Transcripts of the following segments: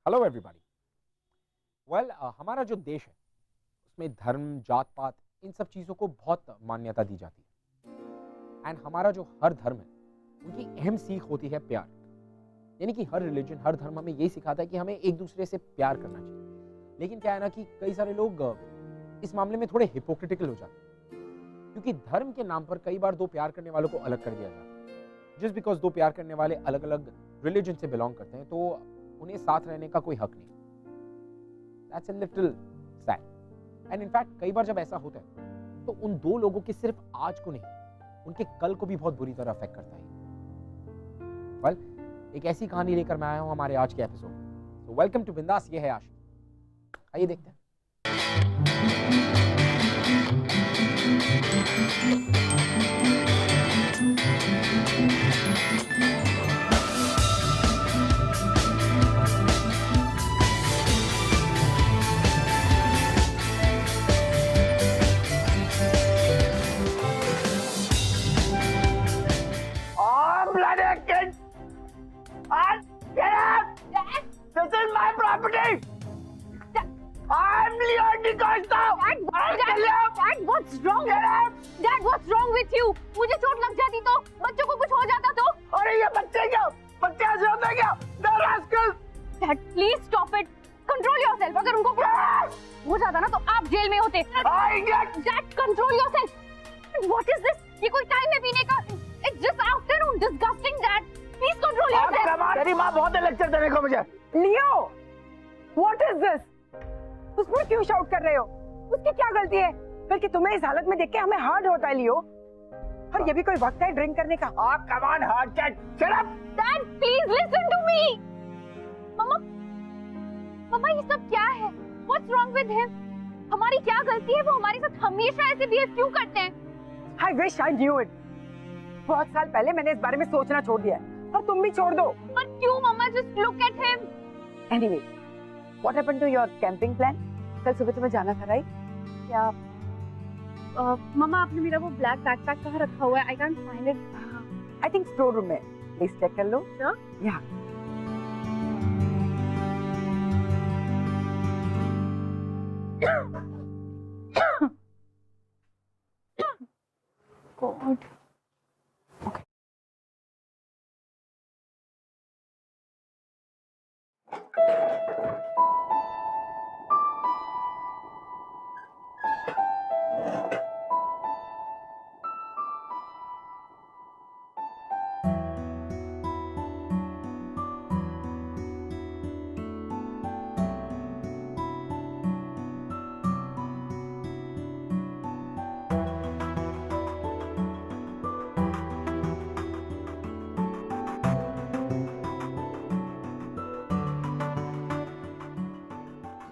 Hello everybody. Well, हमारा जो देश है उसमें धर्म, जात पात, इन सब चीज़ों को बहुत मान्यता दी जाती है। एंड हमारा जो हर धर्म है उनकी अहम सीख होती है प्यार। यानी कि हर रिलीजन, हर धर्म हमें यही सिखाता है कि हमें एक दूसरे से प्यार करना चाहिए। लेकिन क्या है ना कि कई सारे लोग इस मामले में थोड़े हिपोक्रिटिकल हो जाते हैं, क्योंकि धर्म के नाम पर कई बार दो प्यार करने वालों को अलग कर दिया जाता है। जस्ट बिकॉज दो प्यार करने वाले अलग अलग रिलीजन से बिलोंग करते हैं तो उन्हें साथ रहने का कोई हक नहीं। That's a little sad. And in fact, कई बार जब ऐसा होता है तो उन दो लोगों के सिर्फ आज को नहीं, उनके कल को भी बहुत बुरी तरह अफेक्ट करता है। well, एक ऐसी कहानी लेकर मैं आया हूं हमारे आज के एपिसोड में। So welcome to बिंदास, ये है आशिक। आइए देखते हैं। This is my property. I'm Leon DeCosta. Dad, what's wrong? Dad, what's wrong with you? मुझे चोट लग जाती तो, बच्चों को कुछ हो जाता तो? अरे ये बच्चे क्या? बच्चे ऐसे होते क्या? The rascals. Dad, please stop it. Control yourself. अगर उनको कुछ हो जाता ना तो आप जेल में होते. Dad, control yourself. What is this? ये कोई टाइम है पीने का? It's just afternoon. Disgusting, Dad. Please control yourself. तेरी माँ बहुत लेक्चर देने को मुझे। लियो, what is this? उस पर क्यों शाउट कर रहे हो? उसकी क्या गलती है? बल्कि तुम्हें इस हालत में देख के हमें हर्ट होता है लियो। और ये भी कोई वक्त है ड्रिंक करने का? Come on, hard cat. Shut up. Dad, please listen to me. मम्मा ये सब क्या है? What's wrong with him? हमारी क्या गलती है? वो हमारे साथ हमेशा ऐसे बिहेव क्यों करते हैं? I wish I knew it. बहुत साल पहले मैंने इस बारे में सोचना छोड़ दिया है। और तुम भी छोड़ दो। पर क्यों मम्मा? Just look at him. Anyway, what happened to your camping plan? कल सुबह तुम्हें जाना था, राइट? क्या? मम्मा आपने मेरा वो ब्लैक बैकपैक कहाँ रखा हुआ है? I can't find it. I think store room में। प्लीज चेक कर लो। Sure? Yeah. God.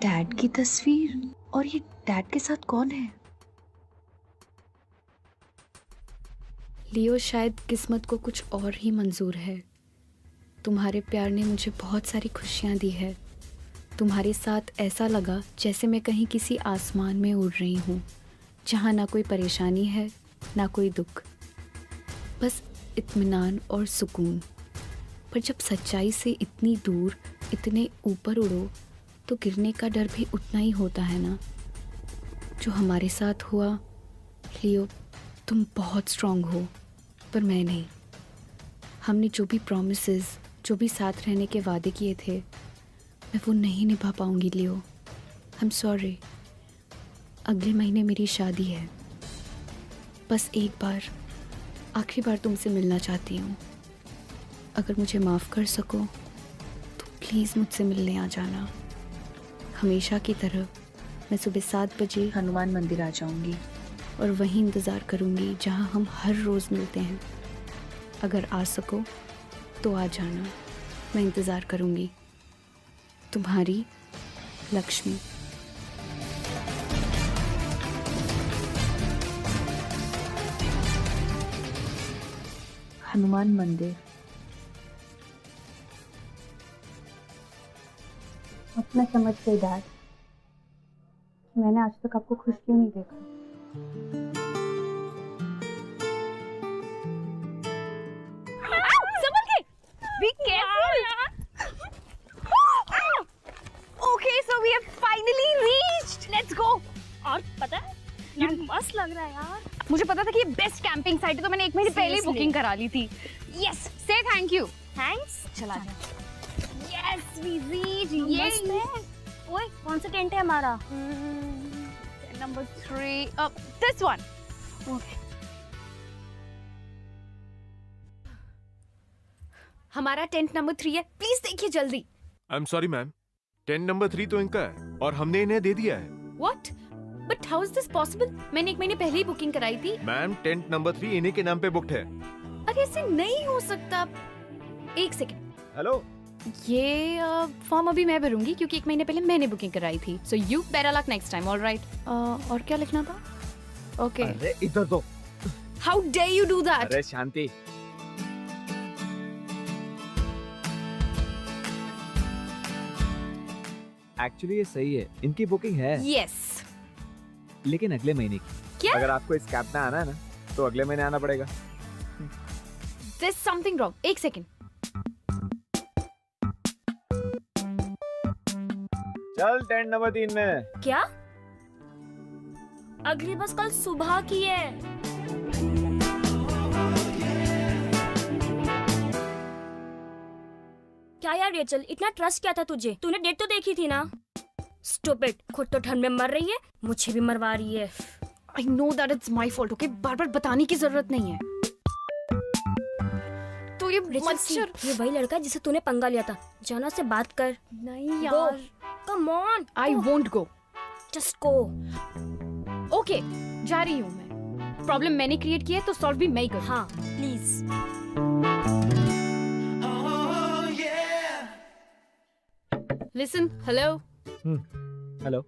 डैड की तस्वीर, और ये डैड के साथ कौन है? लियो, शायद किस्मत को कुछ और ही मंजूर है। तुम्हारे प्यार ने मुझे बहुत सारी खुशियाँ दी है। तुम्हारे साथ ऐसा लगा जैसे मैं कहीं किसी आसमान में उड़ रही हूँ, जहाँ ना कोई परेशानी है ना कोई दुख, बस इत्मीनान और सुकून। पर जब सच्चाई से इतनी दूर, इतने ऊपर उड़ो तो गिरने का डर भी उतना ही होता है ना। जो हमारे साथ हुआ, लियो, तुम बहुत स्ट्रांग हो पर मैं नहीं। हमने जो भी प्रॉमिसेस, जो भी साथ रहने के वादे किए थे, मैं वो नहीं निभा पाऊंगी लियो। आई एम सॉरी। अगले महीने मेरी शादी है। बस एक बार, आखिरी बार तुमसे मिलना चाहती हूँ। अगर मुझे माफ़ कर सको तो प्लीज़ मुझसे मिलने आ जाना। हमेशा की तरह मैं सुबह 7 बजे हनुमान मंदिर आ जाऊंगी और वहीं इंतज़ार करूंगी जहां हम हर रोज़ मिलते हैं। अगर आ सको तो आ जाना, मैं इंतज़ार करूंगी। तुम्हारी लक्ष्मी। हनुमान मंदिर। अब मैं समझ गई डैड कि मैंने आज तक आपको खुश क्यों नहीं देखा। संभल के, बी केयरफुल। यार मस्त लग रहा है यार। मुझे पता था कि ये बेस्ट कैंपिंग साइट है तो मैंने 1 महीने पहले ही बुकिंग करा ली थी। यस, से थैंक यू। थैंक्स। चला जा। Yes, we reach. ये ओए, कौन सा टेंट है हमारा? Number 3, this one. ओके। हमारा टेंट नंबर 3 है, प्लीज देखिए जल्दी। I am sorry ma'am, tent number 3 तो इनका है और हमने इन्हें दे दिया है। What? But how is this possible? मैंने 1 महीने पहले ही बुकिंग कराई थी। मैम, टेंट नंबर 3 इन्हीं के नाम पे बुकड है। अरे ऐसे नहीं हो सकता। 1 सेकंड। हेलो। ये फॉर्म अभी मैं भरूंगी क्योंकि 1 महीने पहले मैंने बुकिंग कराई थी। So you better luck next time, all right? और क्या लिखना था? Okay. अरे इधर तो। How dare you do that? अरे शांति। एक्चुअली ये सही है, इनकी बुकिंग है। Yes. लेकिन अगले महीने की। क्या? अगर आपको इस कैंप में आना है ना, तो अगले महीने आना पड़ेगा। There's something wrong. 1 सेकंड। चल टेंट नंबर 3 में। क्या? अगली बस कल सुबह की है। क्या यार रेचल, इतना ट्रस्ट क्या था तुझे? तूने डेट तो देखी थी ना? स्टूपिड, खुद तो ठंड में मर रही है, मुझे भी मरवा रही है। I know that it's my fault. Okay, बार-बार बताने की जरूरत नहीं है। तो ये मच्छर, ये वही लड़का है जिसे तूने पंगा लिया था। जाना से बात कर। नहीं यार। Come on. I won't go. Just go. Okay, जा रही हूँ मैं। प्रॉब्लम मैंने क्रिएट किया है तो सॉल्व भी मैं ही करूँ। हाँ, प्लीज। Listen, hello. हेलो।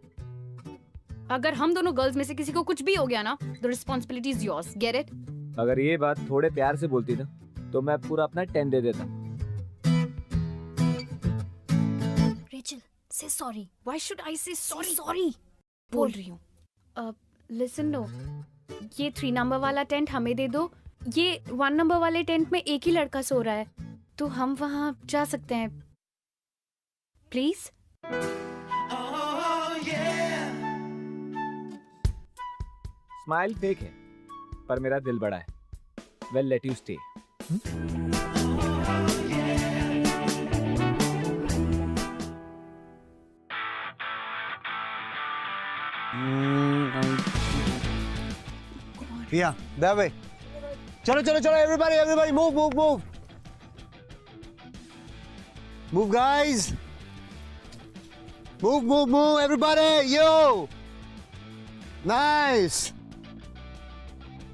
अगर हम दोनों गर्ल्स में से किसी को कुछ भी हो गया ना, the responsibility is yours. Get it? अगर ये बात थोड़े प्यार से बोलती ना, तो मैं पूरा अपना टेंट दे देता। रेचल, से sorry. Why should I say sorry? Sorry. बोल रही हूँ। Listen, no. ये 3 नंबर वाला टेंट हमें दे दो। ये 1 नंबर वाले टेंट में एक ही लड़का सो रहा है, तो हम वहाँ जा सकते हैं। प्लीज। स्माइल फेक है, पर मेरा दिल बड़ा है। Well let you stay. Yeah, that way. चलो चलो चलो, everybody move. Move guys. Move everybody. Yo. Nice.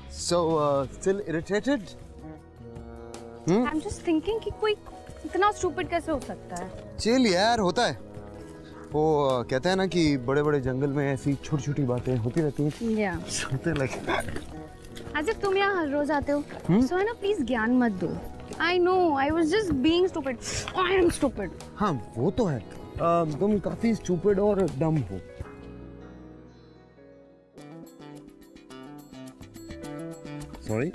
So still irritated? I'm just thinking कि कोई इतना स्टूपिड कैसे हो सकता है? चिल यार, होता है। वो कहते हैं ना कि बड़े बड़े जंगल में ऐसी छोटी छोटी बातें होती रहती हैं। या। सुनते लगे। आज जब तुम यहाँ हर रोज आते हो, सो है ना, प्लीज ज्ञान मत दो। I know, I was just being stupid. I am stupid. हाँ, वो तो है। तुम काफी स्टूपिड और डम हो। सॉरी।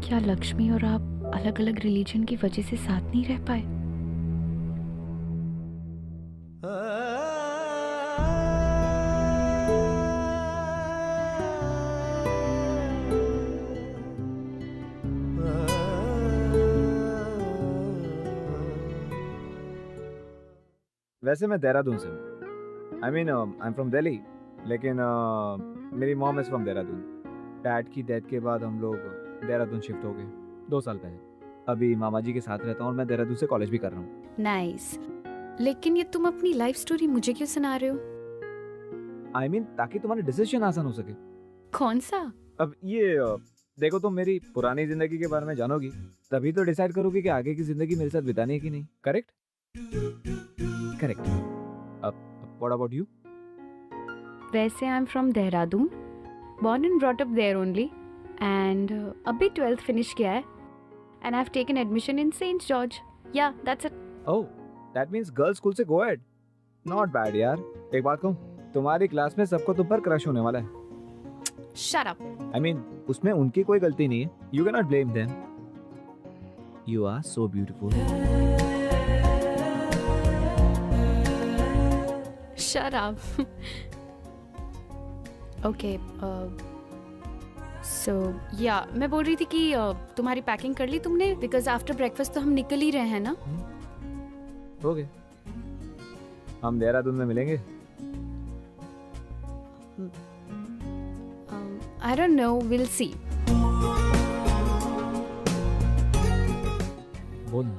क्या लक्ष्मी और आप अलग अलग रिलीजन की वजह से साथ नहीं रह पाए? वैसे मैं देहरादून से हूँ। I mean I am from Delhi, लेकिन मेरी mom is from Dehradun. Dad की डेथ के बाद हम लोग देहरादून शिफ्ट हो गए 2 साल पहले। अभी मामा जी के साथ रहता हूँ और मैं देहरादून से कॉलेज भी कर रहा हूँ। नाइस। लेकिन ये तुम अपनी लाइफ स्टोरी मुझे क्यों सुना रहे हो? आई मीन ताकि तुम्हारा डिसीजन आसान हो सके। कौन सा? अब ये देखो, तुम मेरी पुरानी जिंदगी के बारे में जानोगी, तभी तो डिसाइड करोगी कि आगे की जिंदगी मेरे साथ बितानी है कि नहीं। करेक्ट? करेक्ट। अब व्हाट अबाउट यू? वैसे I am from Dehradun, born and brought up there only, and अभी 12th फिनिश किया है, and I've taken admission in St. George. Yeah, that's it. Oh, that means girls school से go-ahead. Not bad यार। एक बात कहूँ, तुम्हारी क्लास में सबको तुम पर क्रश होने वाला है। Shut up. I mean, उसमें उनकी कोई गलती नहीं है। You cannot blame them. You are so beautiful. Shut up. Okay. So yeah, मैं बोल रही थी कि तुम्हारी पैकिंग कर ली तुमने? Because after breakfast तो हम निकल ही रहे हैं ना? हो गए। हम देहरादून में मिलेंगे। I don't know. We'll see. बोल।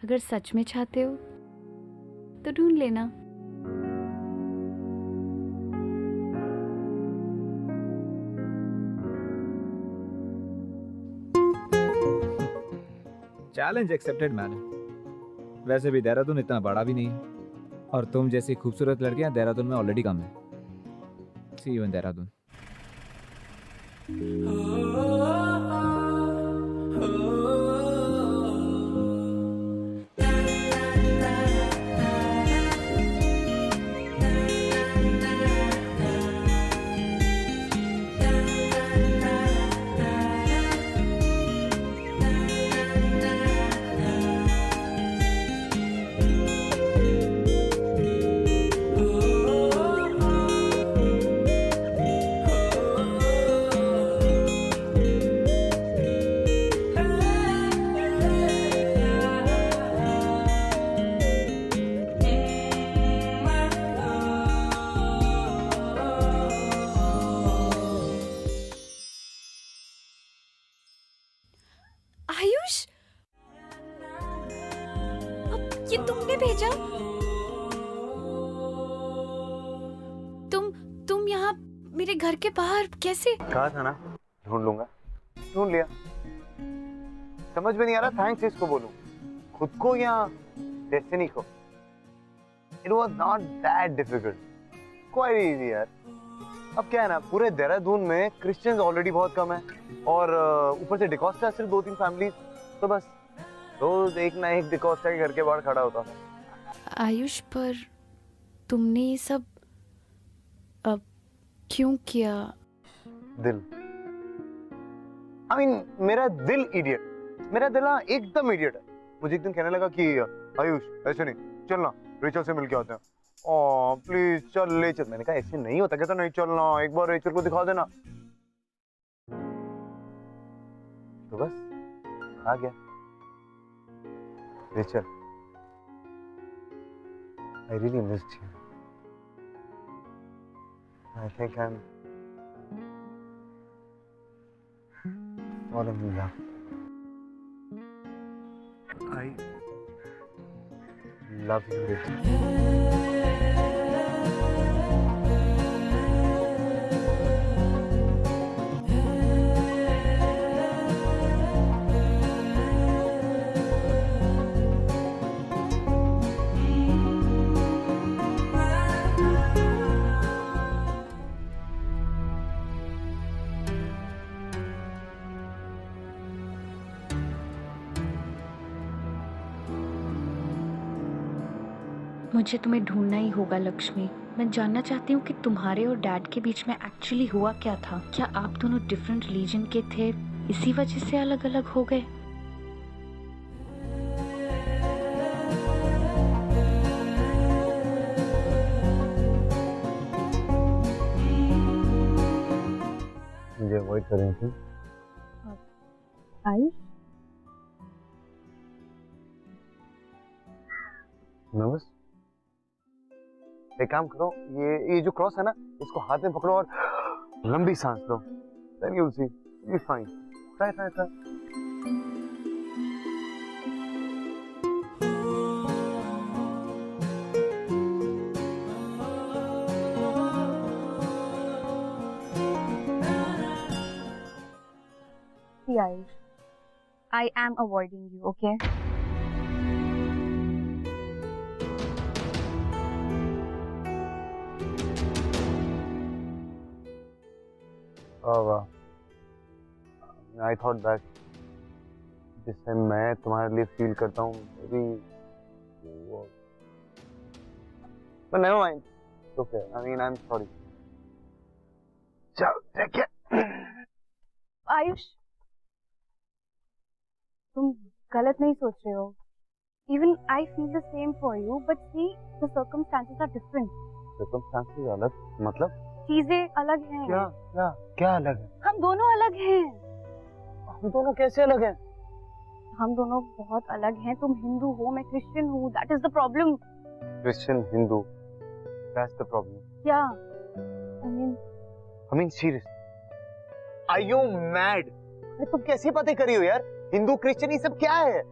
अगर सच में चाहते हो तो ढूंढ लेना। Challenge accepted man. वैसे भी देहरादून इतना बड़ा भी नहीं है, और तुम जैसी खूबसूरत लड़कियां देहरादून में ऑलरेडी कम है। सी यू इन देहरादून। आयुष, अब ये तुमने भेजा? तुम यहाँ मेरे घर के बाहर कैसे? कहा था ना ढूंढ लूंगा, ढूंढ लिया। समझ में नहीं आ रहा थैंक्स किसको बोलूं, खुद को या डेस्टिनी को। It was not that difficult, quite easy यार। अब क्या है ना, पूरे देहरादून में क्रिश्चियंस ऑलरेडी बहुत कम है, और ऊपर से डिकोस्टा सिर्फ 2-3 फैमिली, तो बस रोज एक ना एक डिकोस्टा के घर के बाहर खड़ा होता था। आयुष, पर तुमने ये सब अब क्यों किया? दिल, I mean, मेरा दिल इडियट, मेरा दिल ना एकदम इडियट है। मुझे एक दिन कहने लगा कि आयुष ऐसे नहीं, चलना रेचल से मिल के आते हैं। ओह प्लीज चल ले चल। मैंने कहा ऐसे नहीं होता, कहता नहीं चलना, एक बार रेचल को दिखा देना। तो बस आ गया Rachel. I really missed you. I think I'm falling in love. I love you, Rachel. मुझे तुम्हें ढूंढना ही होगा लक्ष्मी। मैं जानना चाहती हूँ कि तुम्हारे और डैड के बीच में एक्चुअली हुआ क्या था। क्या आप दोनों डिफरेंट रिलीजन के थे, इसी वजह से अलग अलग हो गए? मुझे अवॉइड कर रही थी। आयुष, नर्वस? एक काम करो, ये जो क्रॉस है ना, इसको हाथ में पकड़ो और लंबी सांस लो। Then you'll see, you'll be fine. Try. see Ayush, I am avoiding you, okay? I thought that जिससे मैं तुम्हारे लिए फील करता हूँ, but never mind. It's okay. I mean, I'm sorry. चल, take care. आयुष, तुम गलत नहीं सोच रहे हो. Even I feel the same for you, but see, the circumstances are different. Circumstances अलग, मतलब? चीजें अलग हैं. क्या अलग है? हम दोनों अलग हैं. हम दोनों कैसे अलग हैं? हम दोनों बहुत अलग हैं. तुम हिंदू हो, मैं क्रिश्चियन हूँ. That is the problem. Christian, Hindu. That's the problem. क्या? I mean seriously. Are you mad? अरे तुम कैसी बातें कर रही हो यार? हिंदू, क्रिश्चियन, ये सब क्या है?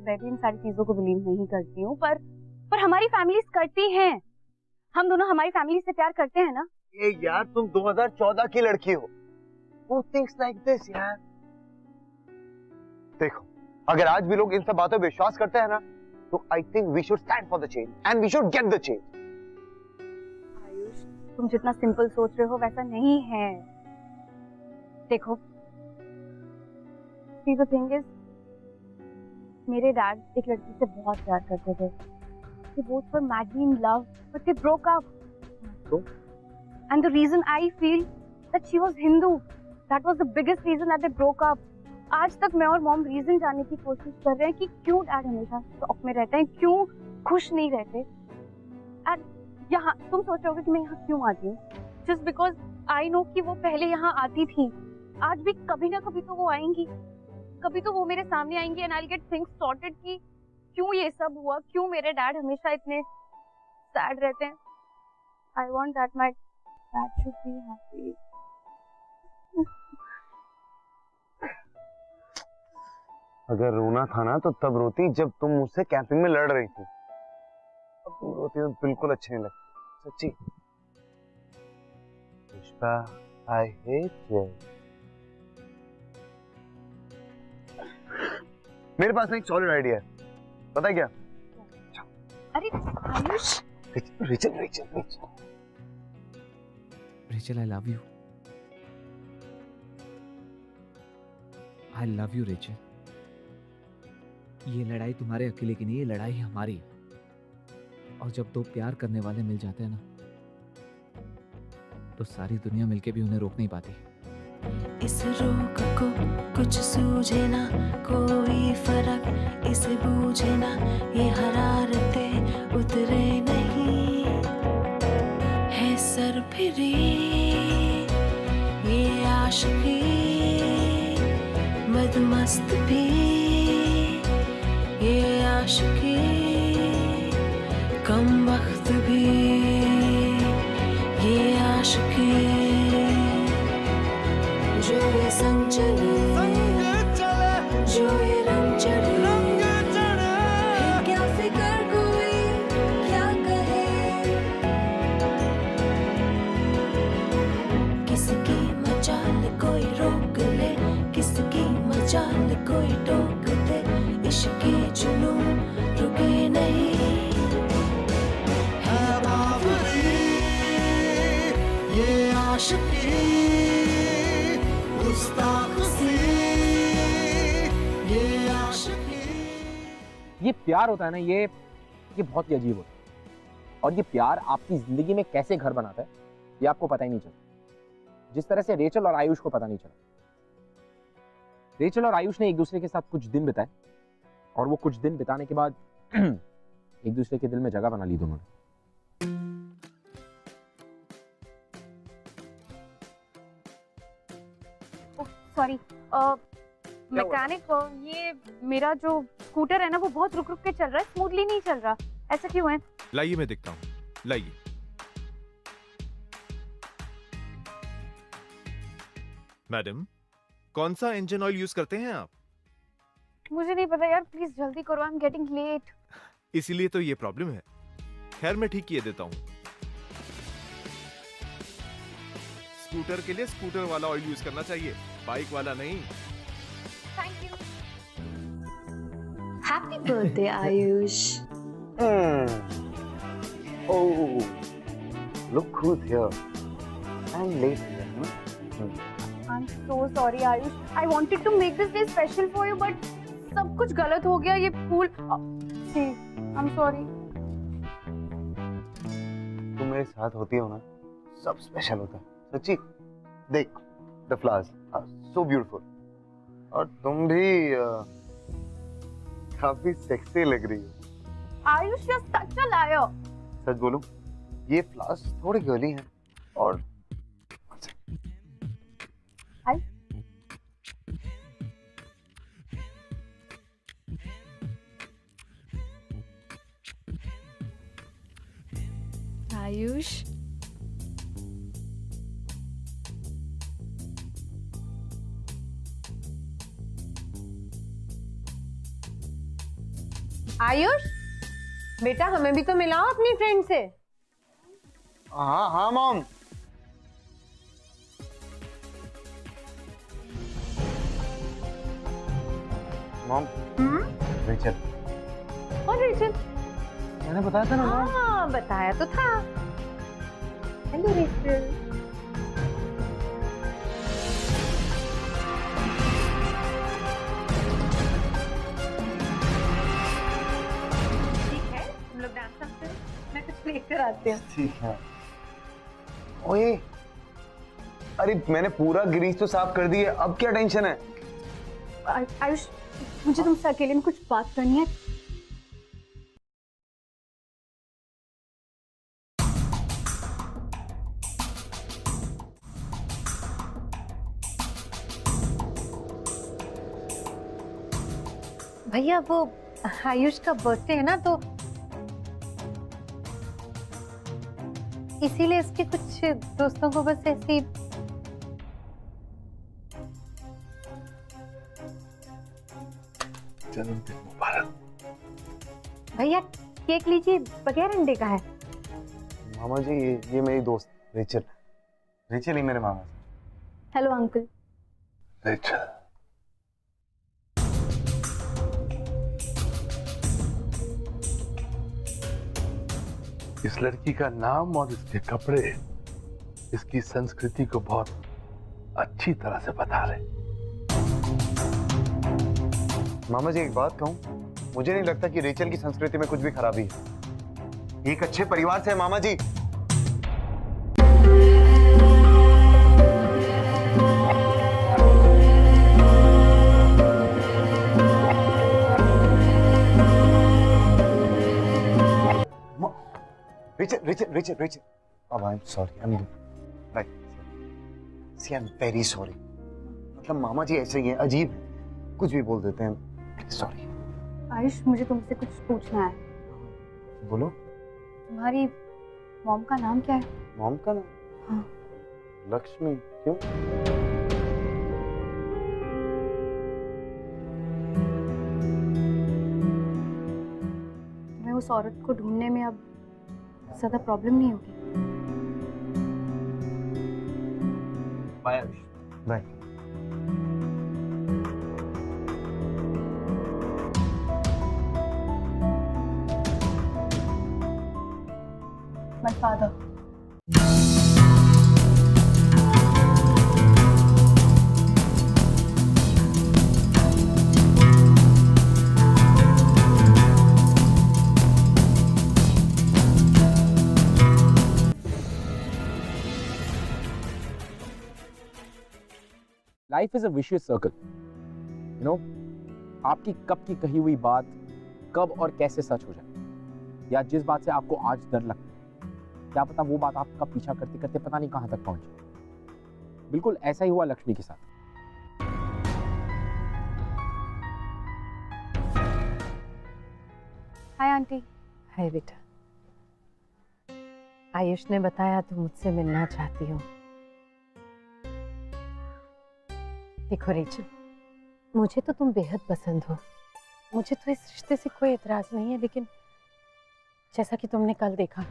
मैं भी इन सारी चीजों को बिलीव नहीं करती हूँ, पर हमारी फैमिलीज करती हैं. हम दोनों हमारी फैमिली से प्यार करते हैं ना? ये यार तुम 2014 की लड़की हो. Who thinks like this यार? देखो, अगर आज भी लोग इन सब बातों पे विश्वास करते हैं ना, तो I think we should stand for the change and we should get the change. Ayush, तुम जितना सिंपल सोच रहे हो वैसा नहीं है. देखो, see the thing is, मेरे डैड एक लड़की से बहुत प्यार करते थे. They both were madly in love, but they broke up. So? And the reason I feel that she was Hindu, that was the biggest reason that they broke up. आज तक मैं और मॉम रीजन जानने की कोशिश कर रहे हैं कि क्यों डैड हमेशा शॉक में रहते हैं, क्यों खुश नहीं रहते. एंड यहाँ तुम सोच रहे होगे कि मैं यहाँ क्यों आती हूँ. जस्ट बिकॉज आई नो कि वो पहले यहाँ आती थी. आज भी कभी ना कभी तो वो आएंगी, कभी तो वो मेरे सामने आएंगी and I will get things sorted कि क्यों ये सब हुआ, क्यों मेरे डैड हमेशा इतने सैड रहते हैं. I want that my dad should be happy. अगर रोना था ना तो तब रोती जब तुम मुझसे कैंपिंग में लड़ रही थी. अब तुम रोती हो बिल्कुल अच्छी नहीं लगती, सच्ची. Pushpa, I hate you. मेरे पास ना एक सॉलिड आइडिया है. पता है क्या? अरे Ayush, Rachel, I love you. I love you, Rachel. ये लड़ाई तुम्हारे अकेले की नहीं, ये लड़ाई हमारी है. और जब दो प्यार करने वाले मिल जाते हैं ना, तो सारी दुनिया मिलके भी उन्हें रोक नहीं पाती. इस रोक को कुछ सूझे ना, कोई फर्क इसे बूझे ना, ये हरारतें उतरे नहीं है सर फिरी, ये आशिकी मदमस्त भी, ये आशिकी कम वक्त भी, ये आशिकी जो ये संग चले, जो ये रंग चढ़े, फिर क्या फिकर कोई क्या कहे. किसकी मचाल कोई रोक ले, किसकी मचाल कोई टोक दे, इश्क के जुनून रुके नहीं है बावरी, ये आशिकी ये प्यार होता है ना, ये ये बहुत ही अजीब होता है, और ये प्यार आपकी जिंदगी में कैसे घर बनाता है ये आपको पता ही नहीं चलता, जिस तरह से रेचल और आयुष को पता नहीं चला। रेचल और आयुष ने एक दूसरे के साथ कुछ दिन बिताए, और वो कुछ दिन बिताने के बाद एक दूसरे के दिल में जगह बना ली दोनों ने। सॉरी मैकेनिक, ये मेरा जो स्कूटर है ना वो बहुत रुक रुक के चल रहा है, स्मूथली नहीं चल रहा, ऐसा क्यों है? लाइए मैं देखता हूँ, लाइए। मैडम, कौन सा इंजन ऑयल यूज करते हैं आप? मुझे नहीं पता यार, प्लीज जल्दी करो, आई एम गेटिंग लेट। इसीलिए तो ये प्रॉब्लम है। खैर मैं ठीक किए देता हूँ। स्कूटर के लिए स्कूटर वाला ऑयल यूज करना चाहिए, बाइक वाला नहीं। Thank you. Happy birthday Ayush. Oh, look who's here. I'm late here. I'm so sorry Ayush, I wanted to make this day special for you but सब कुछ गलत हो गया। ये फूल I'm sorry। तुम मेरे साथ होती हो ना, सब स्पेशल होता है सच्ची। देख, the flowers are so beautiful, और तुम भी काफी सेक्सी लग रही हो। Ayush, you're such a liar। सच बोलूं, ये फ्लावर्स थोड़े गर्ली हैं, और आयुष, आयुष बेटा, हमें भी तो मिलाओ अपनी फ्रेंड से। हाँ हाँ मॉम। Mom, Rachel. और रेचल? मैंने बताया था ना मॉम। हाँ, बताया तो था। Hello Rachel. लेकर आते हैं। ठीक है। ओए, अरे मैंने पूरा ग्रीस तो साफ कर दी है, अब क्या टेंशन है? आयुष, मुझे तुमसे अकेले में कुछ बात करनी है। भैया, वो आयुष का बर्थडे है ना, तो इसीलिए इसके कुछ दोस्तों को बस ऐसी जन्मदिन मुबारक। भैया, केक लीजिए, बगैर अंडे का है। मामा जी, ये मेरी दोस्त रेचल। रेचल ही मेरे मामा। Hello uncle. रेचल, इस लड़की का नाम और इसके कपड़े इसकी संस्कृति को बहुत अच्छी तरह से बता रहे। मामा जी एक बात कहूं, मुझे नहीं लगता कि रेचल की संस्कृति में कुछ भी खराबी है। एक अच्छे परिवार से है मामा जी। Richard. Oh, I'm sorry. I'm very sorry. मतलब मामा जी ऐसे ही हैं, अजीब हैं, कुछ भी बोल देते हैं। Sorry. आयुष, मुझे तुमसे कुछ पूछना है। बोलो। तुम्हारी मॉम का नाम क्या है? मॉम का नाम? हाँ। लक्ष्मी। क्यों? तुम्हें उस औरत को ढूंढने में अब ज्यादा प्रॉब्लम नहीं होगी? Bye. Bye. My father. Life is a vicious circle. You know, आपकी कब की कही हुई बात कब और कैसे सच हो जाए, या जिस बात से आपको आज डर लगता है, क्या पता वो बात आपका पीछा करते करते पता नहीं कहां तक पहुंचे। बिल्कुल ऐसा ही हुआ लक्ष्मी के साथ। Hi aunty. हाय बेटा, आयुष ने बताया तुम मुझसे मिलना चाहती हो। देखो रेचल, मुझे तो तुम बेहद पसंद हो, मुझे तो इस रिश्ते से कोई एतराज नहीं है, लेकिन जैसा कि तुमने कल देखा,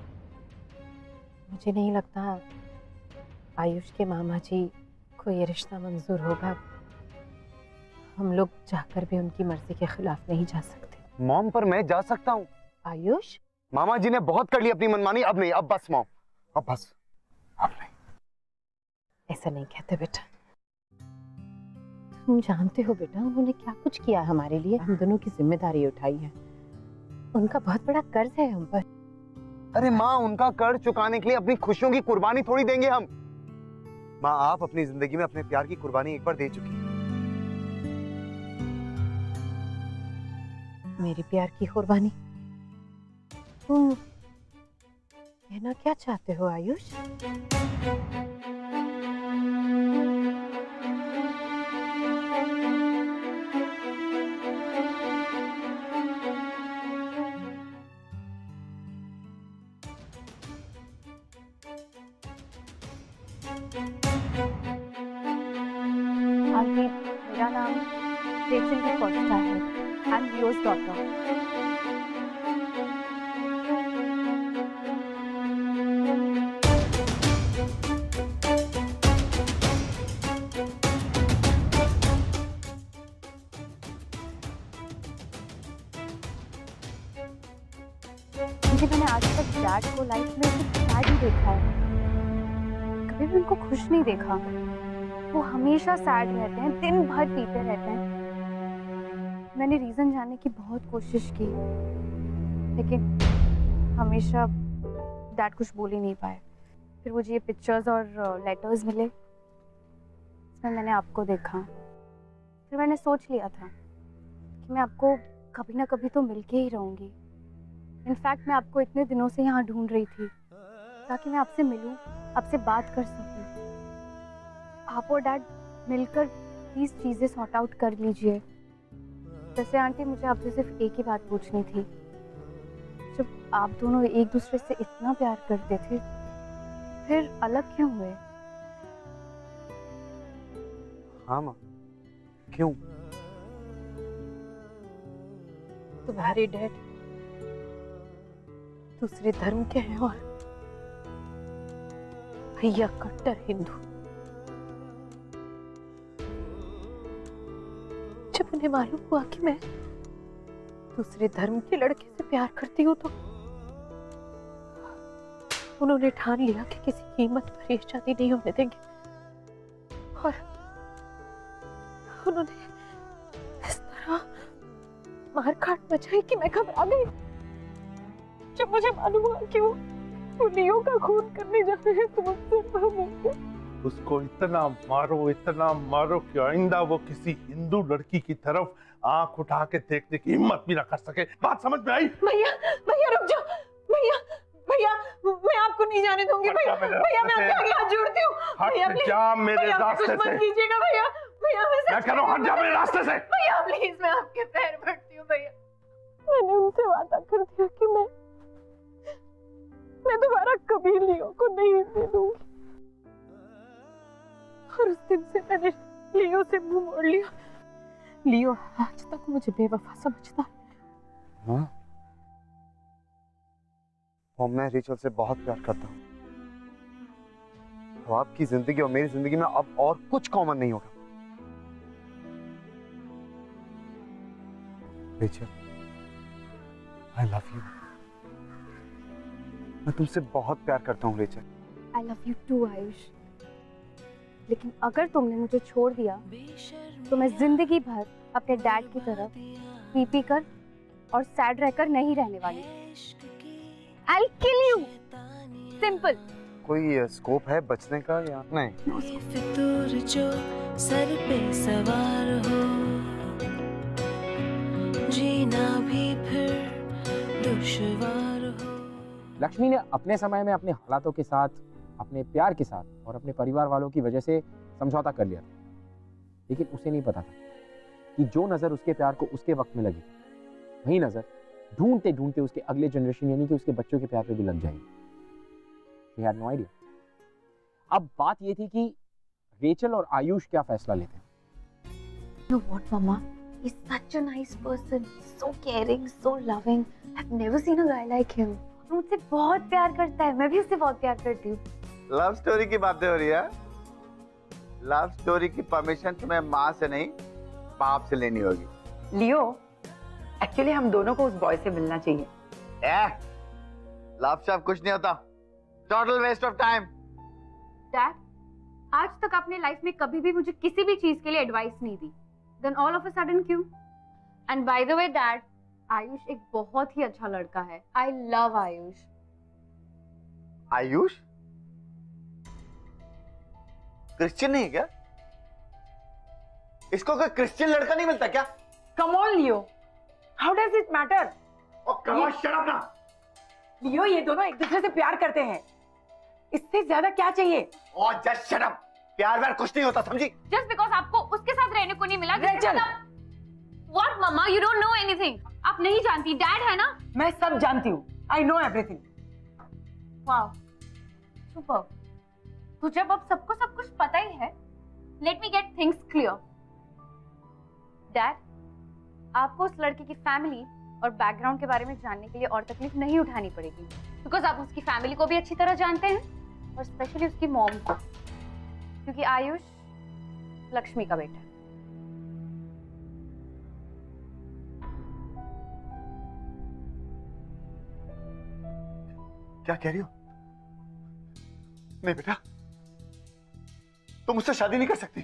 मुझे नहीं लगता आयुष के मामा जी को ये रिश्ता मंजूर होगा। हम लोग जाकर भी उनकी मर्जी के खिलाफ नहीं जा सकते। मॉम, पर मैं जा सकता हूँ। आयुष, मामा जी ने बहुत कर ली अपनी मनमानी, अब नहीं, अब बस मॉम, अब बस, अब नहीं। ऐसा नहीं कहते बेटा, तुम जानते हो बेटा उन्होंने क्या कुछ किया हमारे लिए, हम दोनों की जिम्मेदारी उठाई है, उनका बहुत बड़ा कर्ज है हम पर। अरे माँ, उनका कर्ज चुकाने के लिए अपनी खुशियों की कुर्बानी थोड़ी देंगे हम। माँ, आप अपनी जिंदगी में अपने प्यार की कुर्बानी एक बार दे चुकी हैं। मेरी प्यार की कुर्बानी? तुम कहना क्या चाहते हो आयुष? आंटी, मेरा नाम रेचल डी कोस्टा है। I am Leo's daughter. मैंने आज तक डैड को लाइफ में सिर्फ सैड ही देखा है, कभी भी उनको खुश नहीं देखा। वो हमेशा सैड रहते हैं, दिन भर पीते रहते हैं। मैंने रीजन जानने की बहुत कोशिश की, लेकिन हमेशा डैड कुछ बोल ही नहीं पाए। फिर मुझे ये पिक्चर्स और लेटर्स मिले, इसमें मैंने आपको देखा। फिर मैंने सोच लिया था कि मैं आपको कभी ना कभी तो मिलके ही रहूँगी। इनफैक्ट मैं आपको इतने दिनों से यहाँ ढूंढ रही थी ताकि मैं आपसे मिलूं, आपसे बात कर सकूं। आप और डैड मिलकर प्लीज चीज़ें सॉर्ट आउट कर लीजिए। वैसे आंटी, मुझे आपसे सिर्फ एक ही बात पूछनी थी, जब आप दोनों एक दूसरे से इतना प्यार करते थे, फिर अलग क्यों हुए? हाँ माँ, क्यों? तुम्हारे डैड दूसरे धर्म के हैं और भैया कट्टर हिंदू। जब उन्हें मालूम हुआ कि मैं दूसरे धर्म के लड़के से प्यार करती हूँ, तो उन्होंने ठान लिया कि किसी कीमत पर ये शादी नहीं होने देंगे, और उन्होंने इस तरह मारकाट मचाई कि मैं घबरा गई। जब मुझे मालूम हुआ कि वो लियो का खून करने जा रहे हैं, तो मुझसे उसको इतना मारो कि आइंदा वो किसी हिंदू लड़की की तरफ आंख उठा के देखने की हिम्मत भी ना कर सके। बात समझ में आई? भैया, भैया रुक जाओ, भैया, भैया मैं आपको नहीं जाने दूंगी। भैया, भैया मैं आपके आगे हाथ जोड़ती हूँ। भैया हट जा मेरे रास्ते से। मत कीजिएगा भैया, भैया मैं कह रहा हूँ हट जा मेरे रास्ते से। भैया प्लीज, मैं आपके पैर पड़ती हूँ भैया। मैंने उनसे वादा कर दिया कि मैं दोबारा कभी लियो को नहीं मिलूंगी, और उस दिन से मैंने लियो से मुंह मोड़ लिया। लियो आज तक मुझे बेवफा समझता है। हाँ? और मैं रेचल से बहुत प्यार करता हूँ। तो आपकी जिंदगी और मेरी जिंदगी में अब और कुछ कॉमन नहीं होगा। Rachel, I love you। मैं तुमसे बहुत प्यार करता हूँ Rachel. I love you too Ayush, लेकिन अगर तुमने मुझे छोड़ दिया तो मैं जिंदगी भर अपने डैड की तरफ पी कर और सैड रहकर नहीं रहने वाली। I'll kill you। सिंपल। कोई स्कोप है बचने का या नहीं? ये फितूर जो सर पे सवार हो, जीना भी फिर दुश्वार हो। लक्ष्मी ने अपने समय में अपने हालातों के साथ, अपने प्यार के साथ और अपने परिवार वालों की वजह से समझौता कर लिया था, लेकिन उसे नहीं पता था कि जो नजर उसके प्यार को उसके वक्त में लगी, वही नजर ढूंढते ढूंढते उसके अगले जनरेशन यानी कि उसके बच्चों के प्यार पे भी लग जाएगी। She had no idea. अब बात ये थी कि रेचल और आयुष क्या फैसला लेते हैं। You know what, Mama? He's such a nice person, so caring, so loving. I've never seen a guy like him. मुझसे बहुत प्यार करता है, मैं भी उससे बहुत प्यार करती हूँ। लव स्टोरी की बातें हो रही है। लव स्टोरी की परमिशन तुम्हें माँ से नहीं, बाप से लेनी होगी। लियो, एक्चुअली हम दोनों को उस बॉय से मिलना चाहिए। लव शव कुछ नहीं होता, total waste of time. Dad, आज तक आपने लाइफ में कभी भी मुझे किसी भी चीज के लिए एडवाइस नहीं दी, then all of a sudden क्यों? And by the way dad, Ayush एक बहुत ही अच्छा लड़का है। I love Ayush. Ayush Christian नहीं है क्या? इसको कोई क्रिश्चियन लड़का नहीं मिलता क्या? Come on Leo, how does it matter? Shut up ना। लियो, ये दोनों एक दूसरे से प्यार करते हैं, इससे ज्यादा क्या चाहिए? Just shut up. प्यार व्यार कुछ नहीं होता, समझी? जस्ट बिकॉज आपको उसके साथ रहने को नहीं मिला। What mama, you don't know anything. आप नहीं जानती, डैड है ना। मैं सब जानती हूँ, I know everything. Wow, super. तो जब अब सबको सब कुछ पता ही है, let me get things clear. Dad, आपको उस लड़के की फैमिली और बैकग्राउंड के बारे में जानने के लिए और तकलीफ नहीं उठानी पड़ेगी, बिकॉज आप उसकी फैमिली को भी अच्छी तरह जानते हैं और स्पेशली उसकी मॉम को, क्योंकि आयुष लक्ष्मी का बेटा है। क्या कह रही हो? नहीं बेटा, तुम मुझसे शादी नहीं कर सकती,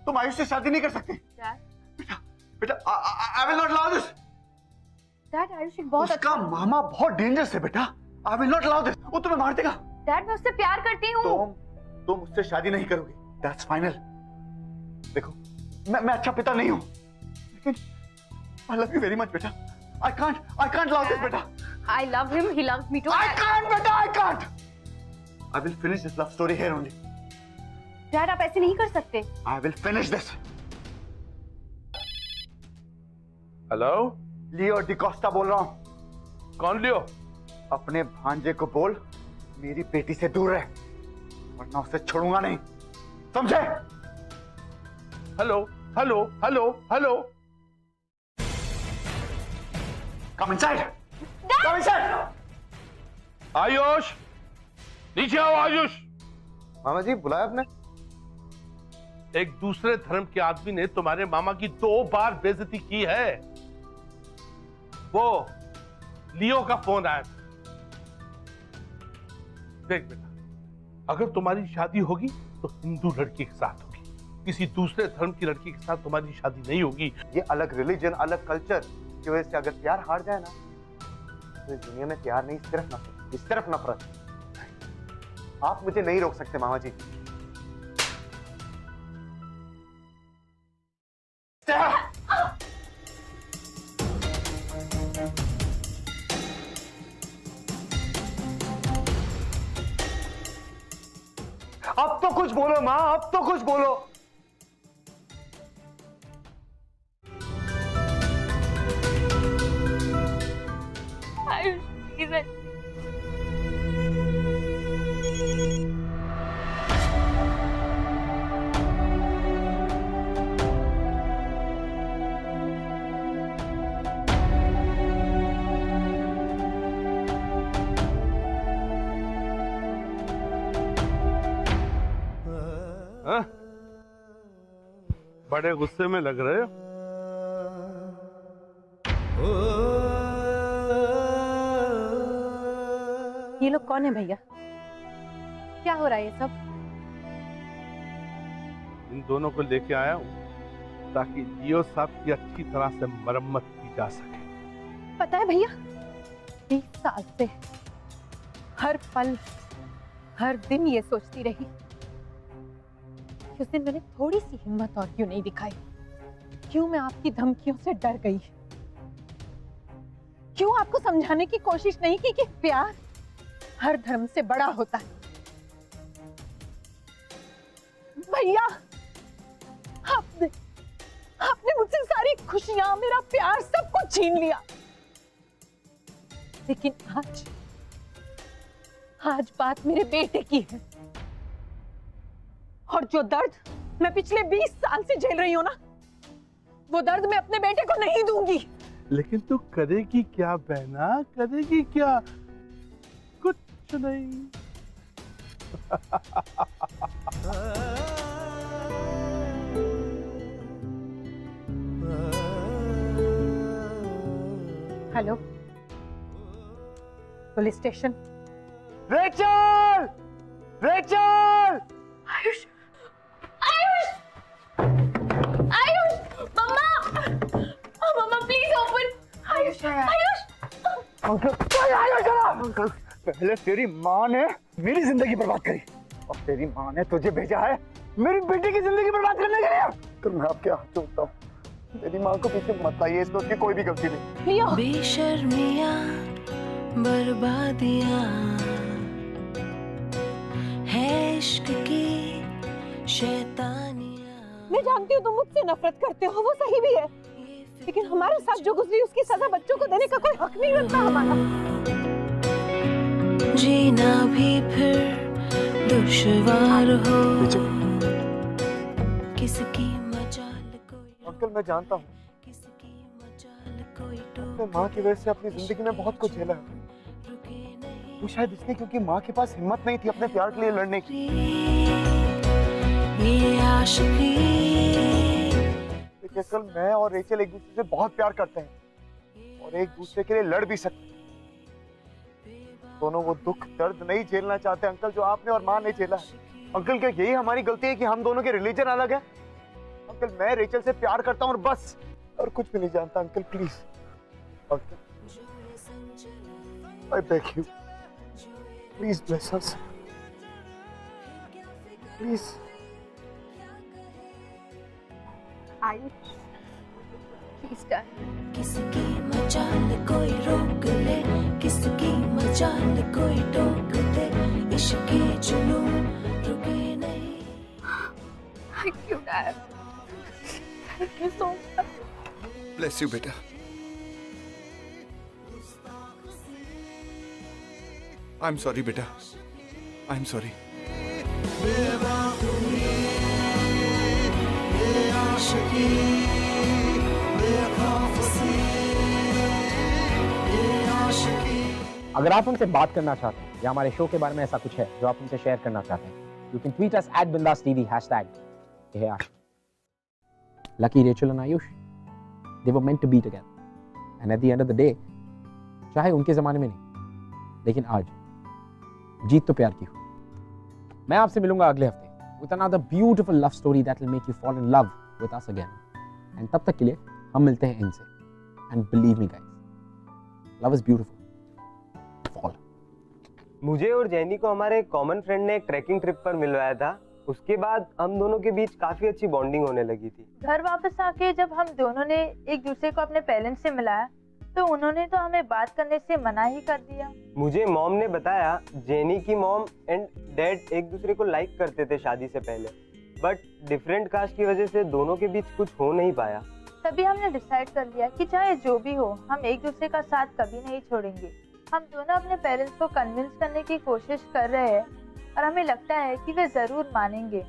तुम आयुष से शादी नहीं कर सकती। बेटा बेटा, I will not allow this. Dad, Ayush एक बहुत उसका मामा बहुत डेंजरस है बेटा, I will not allow this. वो तुम्हें मार देगा। डैड, मैं उससे प्यार करती हूँ। तुम मुझसे शादी नहीं करोगी, दैट्स फाइनल। देखो, मैं अच्छा पिता नहीं हूं, लेकिन I love you very much बेटा। आई कांट अलाउ दिस बेटा। I love him, he loves me too. I can't, beta, I can't. I will finish this love story here only. Dad, आप ऐसे नहीं कर सकते। I will finish this. Hello, Leo D'Costa बोल रहा हूँ। कौन लियो? अपने भांजे को बोल मेरी बेटी से दूर रहे, वरना उसे छोड़ूंगा नहीं, समझे? Hello hello hello hello. Come inside. Come inside. Ayush, नीचे आओ आयुष। मामा जी बुलाया आपने? एक दूसरे धर्म के आदमी ने तुम्हारे मामा की 2 बार बेइज्जती की है। वो लियो का फोन आया था। देख बेटा, अगर तुम्हारी शादी होगी तो हिंदू लड़की के साथ होगी, किसी दूसरे धर्म की लड़की के साथ तुम्हारी शादी नहीं होगी। ये अलग रिलीजन, अलग कल्चर की वजह से अगर प्यार हार जाए ना, तो इस दुनिया में प्यार नहीं, सिर्फ नफरत, इस तरफ नफरत। आप मुझे नहीं रोक सकते मामा जी। अब तो कुछ बोलो माँ, अब तो कुछ बोलो। हाँ? बड़े गुस्से में लग रहे हो। ये लोग कौन है भैया? क्या हो रहा है ये सब? इन दोनों को लेके आया हूं ताकि लियो साहब की अच्छी तरह से मरम्मत की जा सके। पता है भैया, 20 साल से हर पल हर दिन ये सोचती रही कि उस दिन मैंने थोड़ी सी हिम्मत और क्यों नहीं दिखाई, क्यों मैं आपकी धमकियों से डर गई, क्यों आपको समझाने की कोशिश नहीं की कि प्यार हर धर्म से बड़ा होता है। भैया, आपने मुझसे सारी खुशियां, मेरा प्यार, सब कुछ छीन लिया। लेकिन आज बात मेरे बेटे की है, और जो दर्द मैं पिछले 20 साल से झेल रही हूं ना, वो दर्द मैं अपने बेटे को नहीं दूंगी। लेकिन तू करेगी क्या बहना, करेगी क्या? कुछ नहीं। Hello, police station. Rachel! Rachel! Ayush! Ayush! Ayush! Mama! Mama please open! Ayush! Ayush! Uncle, पहले तेरी माँ ने मेरी जिंदगी बर्बाद करी और तेरी माँ ने तुझे भेजा है मेरी बेटी की जिंदगी बर्बाद करने के लिए। तो मैं आपके हाथ जोड़ता हूँ, मेरी माँ को पीछे मत लाइए, इसमें उसकी कोई भी गलती नहीं। बेशर्मियाँ बर्बादियाँ है इश्क की शैतानियाँ। मैं जानती हूँ तुम मुझसे नफरत करते हो, वो सही भी है, लेकिन हमारे साथ जो गुजरी उसकी सजा बच्चों को देने का कोई हक नहीं बनता हमारा। जीना भी फिर दुश्वार हो, किसकी मजाल कोई। अंकल, मैं जानता हूँ किसकी मजाल कोई अपने माँ की वजह से अपनी जिंदगी में बहुत कुछ झेला है। वो शायद इसलिए क्योंकि माँ के पास हिम्मत नहीं थी अपने प्यार के लिए लड़ने की। ये आशिकी। देखिए अंकल, मैं और रेचल एक दूसरे से बहुत प्यार करते हैं और एक दूसरे के लिए लड़ भी सकते हैं। दोनों वो दुख दर्द नहीं झेलना चाहते अंकल, जो आपने और माँ ने झेला है। अंकल, क्या यही हमारी गलती है कि हम दोनों के रिलीजन अलग है? अंकल, मैं रेचल से प्यार करता हूँ और बस, और कुछ भी नहीं जानता। Uncle please, uncle I beg you, please bless us, please. Ayush, please डर। किसकी मजाल कोई रोक ले, किसकी मजाल कोई टोक दे, इश्क के जुनून रुके नहीं। Thank you, Dad. Thank you so much. Bless you, बेटा। I'm sorry, बेटा। I'm sorry। अगर आप हमसे बात करना चाहते हैं या हमारे शो के बारे में ऐसा कुछ है जो आप हमसे शेयर करना चाहते हैं, you can tweet us @BindasTV #. Lucky Rachel and Ayush, they were meant to be together. And at the end of the day, चाहे उनके जमाने में नहीं, लेकिन आज जीत तो प्यार की हो। मैं आपसे मिलूंगा अगले हफ्ते with another beautiful love story that will make you fall in love with us again. And तब तक के लिए हम मिलते हैं इनसे. And believe me guys, love is beautiful. Fall. मुझे और जैनी को हमारे कॉमन फ्रेंड ने एक ट्रैकिंग ट्रिप पर मिलवाया था। उसके बाद हम दोनों के बीच काफी अच्छी बॉन्डिंग होने लगी थी। घर वापस आके जब हम दोनों ने एक दूसरे को अपने पेरेंट्स से मिलाया तो उन्होंने तो हमें बात करने से मना ही कर दिया। मुझे मॉम ने बताया जेनी की मॉम एंड डैड एक दूसरे को लाइक करते थे शादी से पहले, बट डिफरेंट कास्ट की वजह से दोनों के बीच कुछ हो नहीं पाया। तभी हमने डिसाइड कर लिया कि चाहे जो भी हो, हम एक दूसरे का साथ कभी नहीं छोड़ेंगे। हम दोनों अपने पेरेंट्स को कन्विंस करने की कोशिश कर रहे हैं और हमें लगता है कि वे जरूर मानेंगे।